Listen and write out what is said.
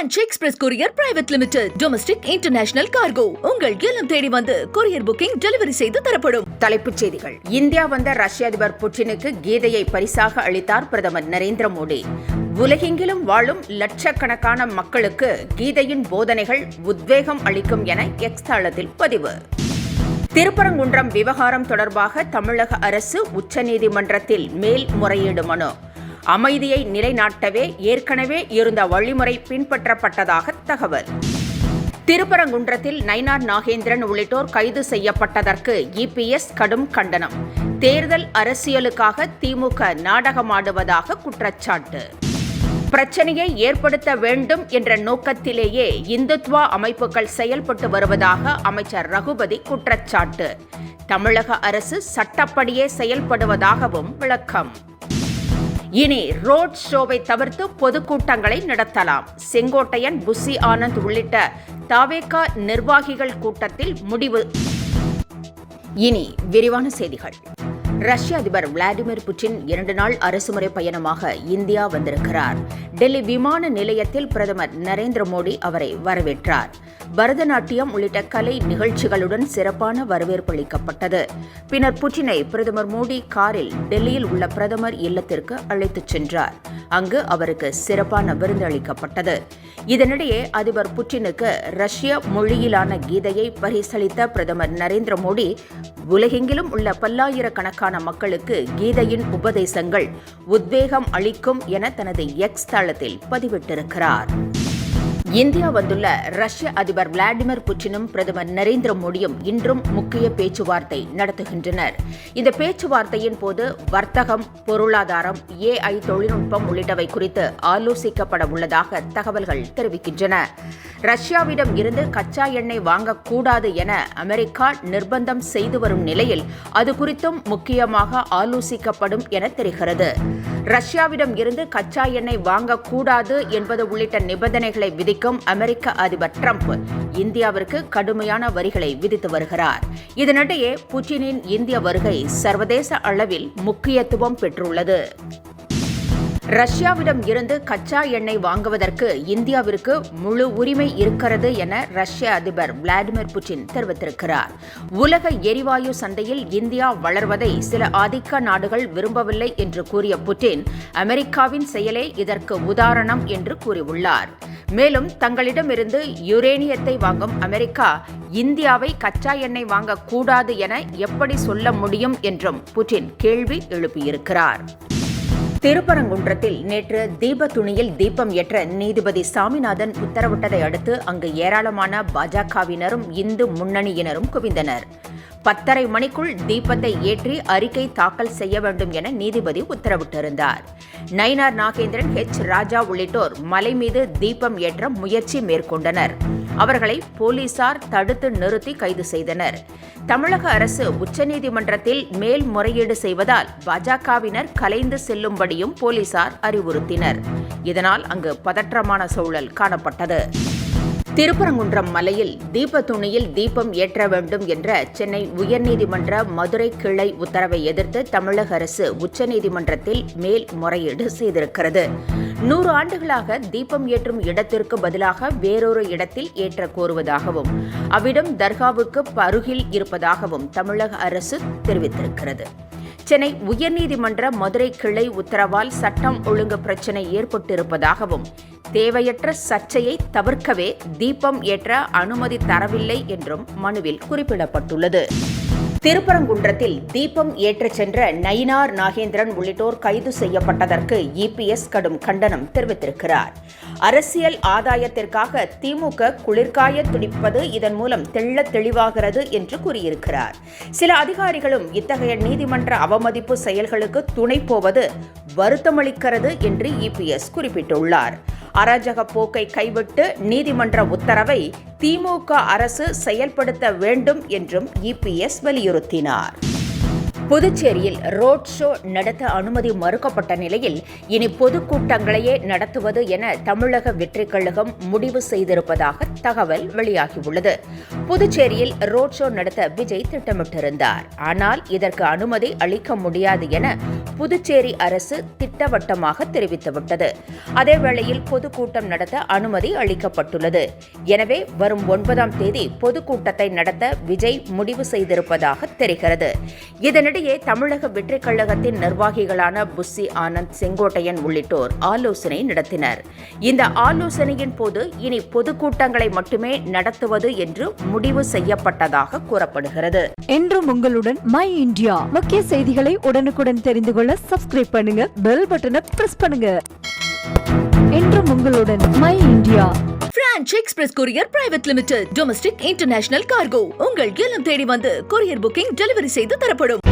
Ranch Express Courier Private Limited. Domestic International Cargo. உங்கள் இல்லம் தேடி வந்து கொரியர் புக்கிங் டெலிவரி செய்து தரப்படும். தலைப்புச் செய்திகள். இந்தியா வந்த ரஷ்ய அதிபர் புட்டினுக்கு கீதையை பரிசாக அளித்தார் பிரதமர் நரேந்திர மோடி. உலகெங்கிலும் வாழும் லட்சக்கணக்கான மக்களுக்கு கீதையின் போதனைகள் உத்வேகம் அளிக்கும் என எக்ஸ் தளத்தில் பதிவு. திருப்பரங்குன்றம் விவகாரம் தொடர்பாக தமிழக அரசு உச்சநீதிமன்றத்தில் மேல்முறையீடு மனு. அமைதியை நிலைநாட்டவே ஏற்கனவே இருந்த வழிமுறை பின்பற்றப்பட்டதாக தகவல். திருப்பரங்குன்றத்தில் நயினார் நாகேந்திரன் உள்ளிட்டோர் கைது செய்யப்பட்டதற்கு இபிஎஸ் கடும் கண்டனம். தேர்தல் அரசியலுக்காக திமுக நாடகமாடுவதாக குற்றச்சாட்டு. பிரச்சனையை ஏற்படுத்த வேண்டும் என்ற நோக்கத்திலேயே இந்துத்வா அமைப்புகள் செயல்பட்டு வருவதாக அமைச்சர் ரகுபதி குற்றச்சாட்டு. தமிழக அரசு சட்டப்படியே செயல்படுவதாகவும் விளக்கம். இனி ரோட் ஷோவை தவிர்த்து பொதுக்கூட்டங்களை நடத்தலாம். செங்கோட்டையன், புசி ஆனந்த் உள்ளிட்ட தவேகா நிர்வாகிகள் கூட்டத்தில் முடிவு. இனி விரிவான செய்திகள். ரஷ்ய அதிபர் விளாடிமிர் புட்டின் 2 நாள் அரசுமுறை பயணமாக இந்தியா வந்திருக்கிறார். டெல்லி விமான நிலையத்தில் பிரதமர் நரேந்திர மோடி அவரை வரவேற்றார். பரதநாட்டியம் உள்ளிட்ட கலை நிகழ்ச்சிகளுடன் சிறப்பான வரவேற்பு அளிக்கப்பட்டது. பின்னர் புட்டினை பிரதமர் மோடி காரில் டெல்லியில் உள்ள பிரதமர் இல்லத்திற்கு அழைத்துச் சென்றார். அங்கு அவருக்கு சிறப்பான விருந்து அளிக்கப்பட்டது. இதனிடையே அதிபர் புட்டினுக்கு ரஷ்ய மொழியிலான கீதையை பரிசளித்த பிரதமர் நரேந்திர மோடி உலகெங்கிலும் உள்ள பல்லாயிரக்கணக்கான மக்களுக்கு கீதையின் உபதேசங்கள் உத்வேகம் அளிக்கும் என தனது எக்ஸ் தளத்தில் பதிவிட்டிருக்கிறார். இந்தியா வந்துள்ள ரஷ்ய அதிபர் விளாடிமிர் புட்டினும் பிரதமர் நரேந்திர மோடியும் இன்றும் முக்கிய பேச்சுவார்த்தை நடத்துகின்றனர். இந்த பேச்சுவார்த்தையின் போது வர்த்தகம், பொருளாதாரம், AI தொழில்நுட்பம் உள்ளிட்டவை குறித்து ஆலோசிக்கப்பட உள்ளதாக தகவல்கள் தெரிவிக்கின்றன. ரஷ்யாவிடம் இருந்து கச்சா எண்ணெய் வாங்கக்கூடாது என அமெரிக்கா நிர்பந்தம் செய்து வரும் நிலையில் அது குறித்தும் முக்கியமாக ஆலோசிக்கப்படும் என தெரிகிறது. ரஷ்யாவிடம் இருந்து கச்சா எண்ணெய் வாங்கக்கூடாது என்பது உள்ளிட்ட நிபந்தனைகளை விதிக்கும் அமெரிக்க அதிபர் டிரம்ப் இந்தியாவிற்கு கடுமையான வரிகளை விதித்து வருகிறார். இதனிடையே புட்டினின் இந்திய வருகை சர்வதேச அளவில் முக்கியத்துவம் பெற்றுள்ளது. ரஷ்யாவிடம் இருந்து கச்சா எண்ணெய் வாங்குவதற்கு இந்தியாவிற்கு முழு உரிமை இருக்கிறது என ரஷ்ய அதிபர் விளாடிமிர் புட்டின் தெரிவித்திருக்கிறார். உலக எரிவாயு சந்தையில் இந்தியா வளர்வதை சில ஆதிக்க நாடுகள் விரும்பவில்லை என்று கூறிய புட்டின் அமெரிக்காவின் செயலே இதற்கு உதாரணம் என்று கூறியுள்ளார். மேலும் தங்களிடமிருந்து யுரேனியத்தை வாங்கும் அமெரிக்கா இந்தியாவை கச்சா எண்ணெய் வாங்கக்கூடாது என எப்படி சொல்ல முடியும் என்றும் புட்டின் கேள்வி எழுப்பியிருக்கிறார். திருப்பரங்குன்றத்தில் நேற்று தீபத்துணியில் தீபம் ஏற்ற நீதிபதி சாமிநாதன் உத்தரவிட்டதை அடுத்து அங்கு ஏராளமான பாஜகவினரும் இந்து முன்னணியினரும் குவிந்தனர். 10:30 மணிக்குள் தீபத்தை ஏற்றி அறிக்கை தாக்கல் செய்ய வேண்டும் என நீதிபதி உத்தரவிட்டிருந்தார். நயினார் நாகேந்திரன், ராஜா உள்ளிட்டோர் மலை மீது தீபம் ஏற்ற முயற்சி மேற்கொண்டனர். அவர்களை போலீசார் தடுத்து நிறுத்தி கைது செய்தனர். தமிழக அரசு உச்சநீதிமன்றத்தில் மேல்முறையீடு செய்வதால் பாஜகவினர் கலைந்து செல்லும்படியும் போலீசார் அறிவுறுத்தினர். இதனால் அங்கு பதற்றமான சூழல் காணப்பட்டது. திருப்பரங்குன்றம் மலையில் தீபத்துணியில் தீபம் ஏற்ற வேண்டும் என்ற சென்னை உயர்நீதிமன்ற மதுரை கிளை உத்தரவை எதிர்த்து தமிழக அரசு உச்சநீதிமன்றத்தில் மேல்முறையீடு செய்திருக்கிறது. 100 ஆண்டுகளாக தீபம் ஏற்றும் இடத்திற்கு பதிலாக வேறொரு இடத்தில் ஏற்ற கோருவதாகவும் அவ்விடம் தர்காவுக்கு அருகில் இருப்பதாகவும் தமிழக அரசு தெரிவித்திருக்கிறது. சென்னை உயர்நீதிமன்ற மதுரை கிளை உத்தரவால் சட்டம் ஒழுங்கு பிரச்சினை ஏற்பட்டிருப்பதாகவும் தேவையற்ற சர்ச்சையை தவிர்க்கவே தீபம் ஏற்ற அனுமதி தரவில்லை என்றும் மனுவில் குறிப்பிடப்பட்டுள்ளது. திருப்பரங்குன்றத்தில் தீபம் ஏற்றச் சென்ற நயினார் நாகேந்திரன் உள்ளிட்டோர் கைது செய்யப்பட்டதற்கு இபிஎஸ் கடும் கண்டனம் தெரிவித்திருக்கிறார். அரசியல் ஆதாயத்திற்காக திமுக குளிர்காய துடிப்பது இதன் மூலம் தெளிவாகிறது என்று கூறியிருக்கிறார். சில அதிகாரிகளும் இத்தகைய நீதிமன்ற அவமதிப்பு செயல்களுக்கு துணை போவது வருத்தமளிக்கிறது என்று இபிஎஸ் குறிப்பிட்டுள்ளார். அராஜக போக்கை கைவிட்டு நீதிமன்ற உத்தரவை திமுக அரசு செயல்படுத்த வேண்டும் என்றும் இபிஎஸ் வலியுறுத்தினார். புதுச்சேரியில் ரோட் ஷோ நடத்த அனுமதி மறுக்கப்பட்ட நிலையில் இனி பொதுக்கூட்டங்களையே நடத்துவது என தமிழக வெற்றிக் கழகம் முடிவு செய்திருப்பதாக தகவல் வெளியாகியுள்ளது. புதுச்சேரியில் ரோட் ஷோ நடத்த விஜய் திட்டமிட்டிருந்தார். ஆனால் இதற்கு அனுமதி அளிக்க முடியாது என புதுச்சேரி அரசு திட்டவட்டமாக தெரிவித்துவிட்டது. அதேவேளையில் பொதுக்கூட்டம் நடத்த அனுமதி அளிக்கப்பட்டுள்ளது. எனவே வரும் 9ஆம் தேதி பொதுக்கூட்டத்தை நடத்த விஜய் முடிவு செய்திருப்பதாக தெரிகிறது. இதனிடையே தமிழக வெற்றிக் கழகத்தின் நிர்வாகிகளான புஸ்ஸி ஆனந்த், செங்கோட்டையன் உள்ளிட்டோர் ஆலோசனை நடத்தினர். இந்த ஆலோசனையின் போது இனி பொதுக்கூட்டங்களை மட்டுமே நடத்துவது என்று முடிவு செய்யப்பட்டதாக கூறப்படுகிறது. என்றும் உங்களுடன் மை இந்தியா முக்கிய செய்திகளை உடனுக்குடன் தெரிந்து கொள்ள சப்ஸ்கிரைப் பண்ணுங்க, பெல் பட்டனை பிரஸ் பண்ணுங்க. என்றும் உங்களுடன் my India. Branch express courier private limited. Domestic international cargo. உங்கள் இல்லம் தேடி வந்து கொரியர் புக்கிங் டெலிவரி செய்து தரப்படும்.